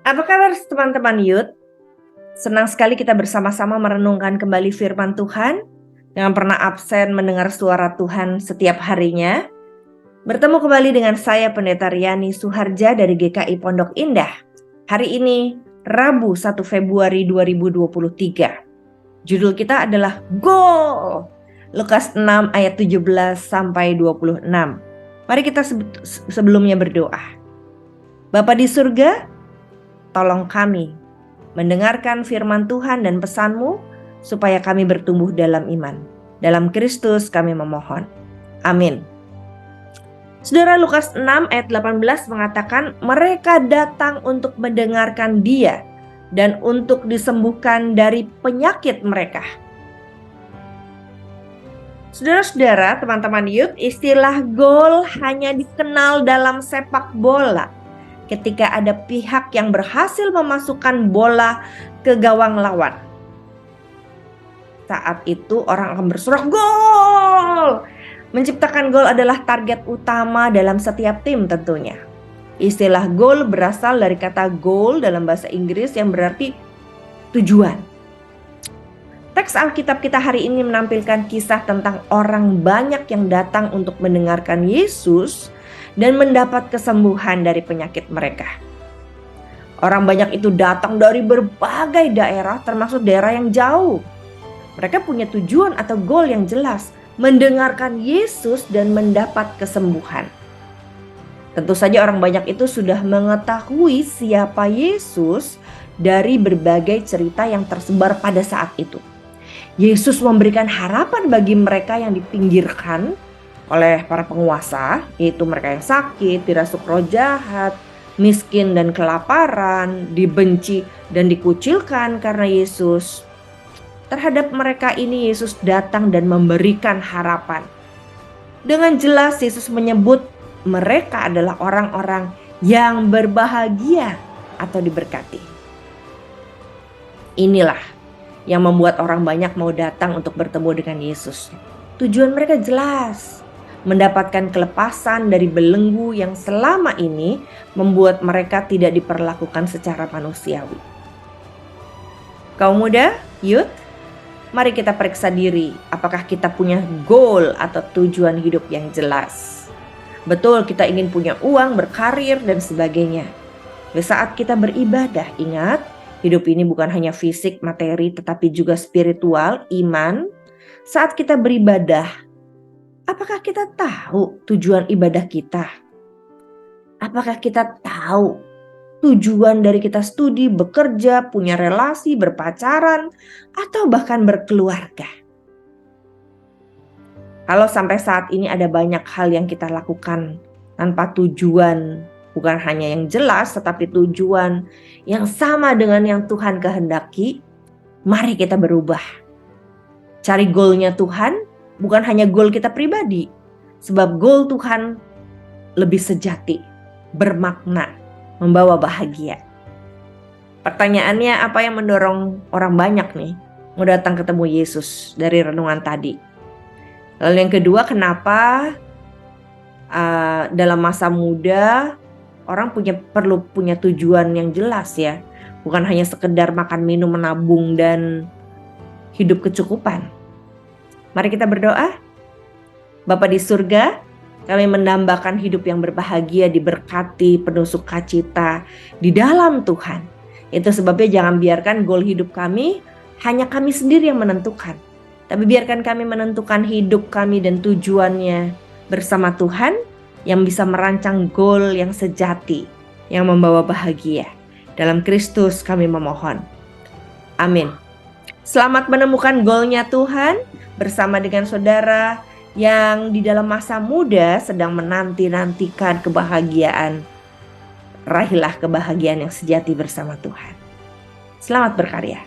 Apa kabar teman-teman Youth? Senang sekali kita bersama-sama merenungkan kembali firman Tuhan. Jangan pernah absen mendengar suara Tuhan setiap harinya. Bertemu kembali dengan saya Pendeta Riani Suharja dari GKI Pondok Indah. Hari ini Rabu 1 Februari 2023. Judul kita adalah Goal. Lukas 6 ayat 17 sampai 26. Mari kita sebelumnya berdoa. Bapa di surga, tolong kami mendengarkan firman Tuhan dan pesan-Mu supaya kami bertumbuh dalam iman. Dalam Kristus kami memohon. Amin. Saudara, Lukas 6 ayat 18 mengatakan mereka datang untuk mendengarkan Dia dan untuk disembuhkan dari penyakit mereka. Saudara-saudara, teman-teman Youth, istilah gol hanya dikenal dalam sepak bola. Ketika ada pihak yang berhasil memasukkan bola ke gawang lawan. Saat itu orang akan bersorak gol. Menciptakan gol adalah target utama dalam setiap tim tentunya. Istilah gol berasal dari kata goal dalam bahasa Inggris yang berarti tujuan. Teks Alkitab kita hari ini menampilkan kisah tentang orang banyak yang datang untuk mendengarkan Yesus dan mendapat kesembuhan dari penyakit mereka. Orang banyak itu datang dari berbagai daerah, termasuk daerah yang jauh. Mereka punya tujuan atau goal yang jelas, mendengarkan Yesus dan mendapat kesembuhan. Tentu saja orang banyak itu sudah mengetahui siapa Yesus dari berbagai cerita yang tersebar pada saat itu. Yesus memberikan harapan bagi mereka yang dipinggirkan oleh para penguasa, yaitu mereka yang sakit, dirasuk roh jahat, miskin dan kelaparan, dibenci dan dikucilkan karena Yesus. Terhadap mereka ini Yesus datang dan memberikan harapan. Dengan jelas Yesus menyebut mereka adalah orang-orang yang berbahagia atau diberkati. Inilah yang membuat orang banyak mau datang untuk bertemu dengan Yesus. Tujuan mereka jelas. Mendapatkan kelepasan dari belenggu yang selama ini membuat mereka tidak diperlakukan secara manusiawi. Kaum muda, Youth, mari kita periksa diri. Apakah kita punya goal atau tujuan hidup yang jelas? Betul, kita ingin punya uang, berkarir, dan sebagainya. Di saat kita beribadah, ingat, hidup ini bukan hanya fisik, materi, tetapi juga spiritual, iman. Saat kita beribadah, apakah kita tahu tujuan ibadah kita? Apakah kita tahu tujuan dari kita studi, bekerja, punya relasi, berpacaran, atau bahkan berkeluarga? Kalau sampai saat ini ada banyak hal yang kita lakukan tanpa tujuan, bukan hanya yang jelas, tetapi tujuan yang sama dengan yang Tuhan kehendaki, mari kita berubah. Cari goalnya Tuhan, bukan hanya goal kita pribadi, sebab goal Tuhan lebih sejati, bermakna, membawa bahagia. Pertanyaannya, apa yang mendorong orang banyak nih mau datang ketemu Yesus dari renungan tadi? Lalu yang kedua, kenapa dalam masa muda orang perlu punya tujuan yang jelas ya, bukan hanya sekedar makan, minum, menabung, dan hidup kecukupan. Mari kita berdoa. Bapa di surga, kami mendambakan hidup yang berbahagia, diberkati, penuh sukacita di dalam Tuhan. Itu sebabnya jangan biarkan goal hidup kami hanya kami sendiri yang menentukan. Tapi biarkan kami menentukan hidup kami dan tujuannya bersama Tuhan yang bisa merancang goal yang sejati, yang membawa bahagia. Dalam Kristus kami memohon. Amin. Selamat menemukan goalnya Tuhan bersama dengan saudara yang di dalam masa muda sedang menanti-nantikan kebahagiaan. Raihlah kebahagiaan yang sejati bersama Tuhan. Selamat berkarya.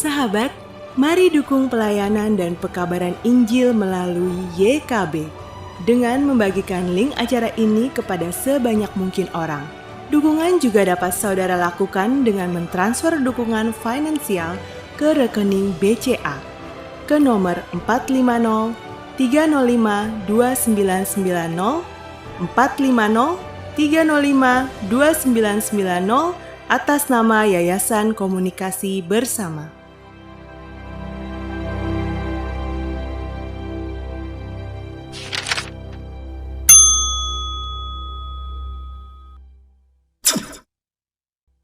Sahabat, Mari dukung pelayanan dan pekabaran Injil melalui YKB dengan membagikan link acara ini kepada sebanyak mungkin orang. Dukungan juga dapat saudara lakukan dengan mentransfer dukungan finansial ke rekening BCA ke nomor 450 305 2990 450 305 2990 atas nama Yayasan Komunikasi Bersama.